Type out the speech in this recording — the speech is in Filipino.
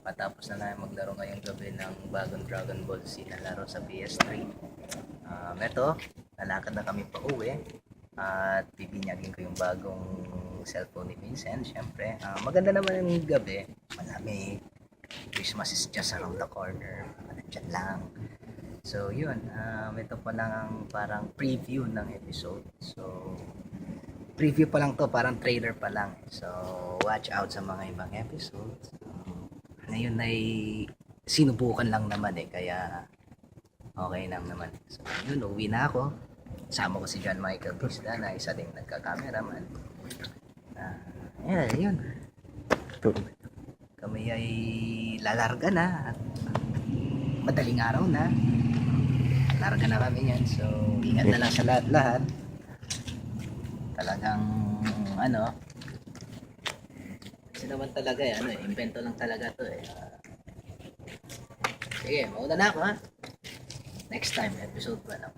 Kakatapos na namin maglaro ngayong gabi ng bagong Dragon Ball Z na laro sa PS3. Eto, lalakad na kami pa uwi at bibinyagin ko yung bagong cellphone ni Vincent. Siyempre, maganda naman yung gabi, malamig. Christmas is just around the corner, nandyan lang. So yun, ito pa lang ang parang preview ng episode. So preview pa lang to, parang trailer pa lang. So watch out sa mga ibang episodes. Ngayon ay sinubukan lang naman kaya okay lang naman. So yun, uwi na ako. Sama ko si John Michael Bisda na isa ding nagka-cameraman. Yun. Kami ay lalarga na at madaling araw na. Larga na kami yan. So ingat na lang sa lahat-lahat. Talagang kasi naman talaga invento lang talaga to sige, mauna na ako ha. Next time, episode 1 ako.